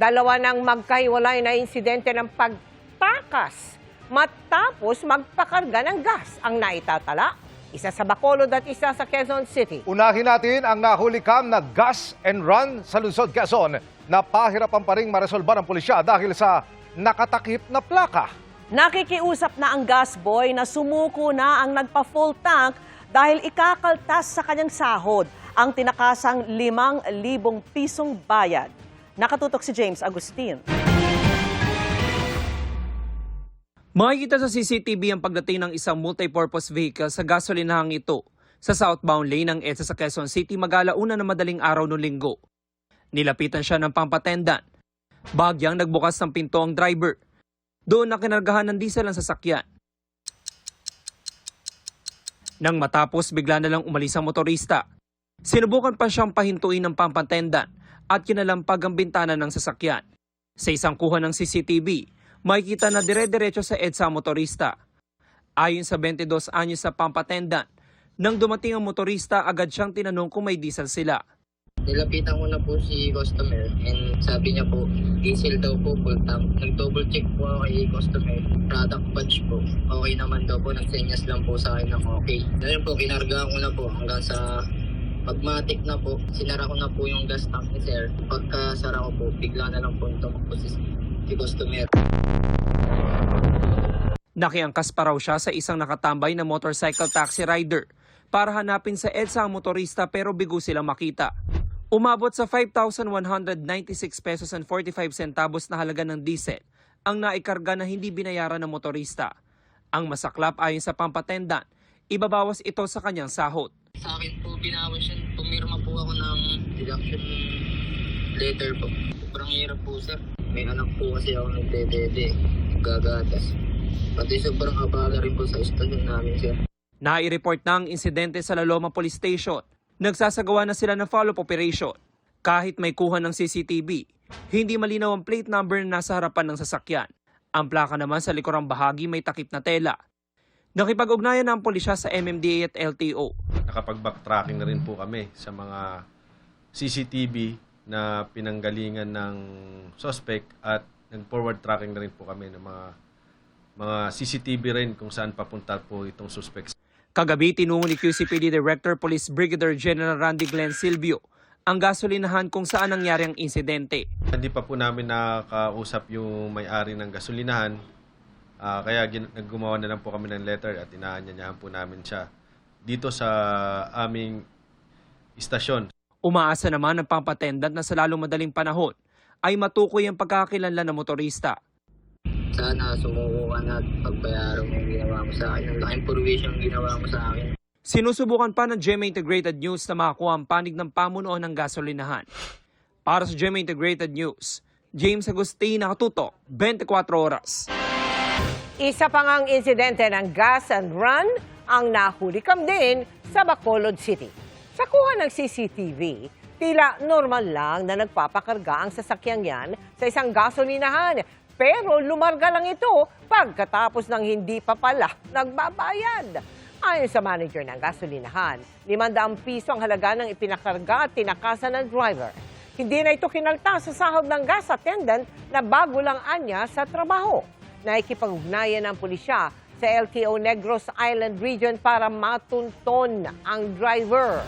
Dalawa ng magkahiwalay na insidente ng pagtakas matapos magpakarga ng gas ang naitatala. Isa sa Bacolod at isa sa Quezon City. Unahin natin ang nahulikam na gas and run sa lungsod Quezon na pahirapan pa rin maresolba ng pulisya dahil sa nakatakip na plaka. Nakikiusap na ang gas boy na sumuko na ang nagpa-full tank dahil ikakaltas sa kanyang sahod ang tinakasang 5,000 pisong bayad. Nakatutok si James Agustin. Makikita sa CCTV ang pagdating ng isang multipurpose vehicle sa gasolinahang ito sa southbound lane ng EDSA sa Quezon City mag-alauna na madaling araw noong Linggo. Nilapitan siya ng pampatendan. Bahagyang nagbukas ng pinto ang driver. Doon na kinargahan ng diesel ang sasakyan. Nang matapos, bigla na lang umalis ang motorista. Sinubukan pa siyang pahintuin ng pampatendan at kinalampag ang bintana ng sasakyan. Sa isang kuha ng CCTV, makikita na dire-diretso sa EDSA ang motorista. Ayon sa 22 anyos sa pampatendan, nang dumating ang motorista, agad siyang tinanong kung may diesel sila. Nilapitan ko na po si customer and sabi niya po, diesel daw po, full tank. Nag-double check po ako kay customer, product batch po. Okay naman daw po, nagsenyas lang po sa akin ng okay. Ngayon po, kinargaan ko na po hanggang sa pagmatik na po. Sinara ko na po yung gas tank ni sir. Pagkasara ko po, bigla na lang po tumakbo si customer. Nakiangkas pa raw siya sa isang nakatambay na motorcycle taxi rider para hanapin sa EDSA ang motorista pero bigo silang makita. Umabot sa 5,196 pesos and 45 centavos na halaga ng diesel ang naikarga na hindi binayaran ng motorista. Ang masaklap ayon sa pampatendan, ibabawas ito sa kanyang sahod. Sa akin po, binawas yun. Pumirma po ako ng deduction letter po. Sobrang hirap po sir. May anak po kasi ako nagdedede, gagatas. Pati sobrang abala rin po sa istasyon namin sir. Nai-report na ang insidente sa Laloma Police Station. Nagsasagawa na sila ng follow-up operation. Kahit may kuha ng CCTV, hindi malinaw ang plate number na nasa harapan ng sasakyan. Ang plaka naman sa likurang bahagi may takip na tela. Nakipag-ugnayan na ang pulisya sa MMDA at LTO. Nakapag-backtracking na rin po kami sa mga CCTV na pinanggalingan ng suspect at nag-forward tracking na rin po kami ng mga CCTV rin kung saan papunta po itong suspect. Kagabi, tinungo ni QCPD Director Police Brigadier General Randy Glenn Silvio ang gasolinahan kung saan nangyari ang insidente. Hindi pa po namin nakausap yung may-ari ng gasolinahan, kaya naggumawa na lang po kami ng letter at inaanyayahan po namin siya dito sa aming istasyon. Umaasa naman ang pampatendan na sa lalong madaling panahon ay matukoy ang pagkakakilanlan ng motorista. Sana sumuko ka na at pagbayaran mo yung ginawa mo sa akin. Ang laking provision ginawa mo sa akin. Sinusubukan pa ng GMA Integrated News na makakuha ang panig ng pamunuan ng gasolinahan. Para sa GMA Integrated News, James Agustin, nakatutok, 24 oras. Isa pa ngang insidente ng gas and run ang nahulikam din sa Bacolod City. Sa kuha ng CCTV, tila normal lang na nagpapakarga ang sasakyang yan sa isang gasolinahan. Pero lumarga lang ito pagkatapos ng hindi pa pala nagbabayad. Ayon sa manager ng gasolinahan, 500 piso ang halaga ng ipinakarga at tinakasan ng driver. Hindi na ito kinalta sa sahod ng gas attendant na bago lang anya sa trabaho. Naikipag-ugnayan ng pulisya sa LTO Negros Island Region para matunton ang driver.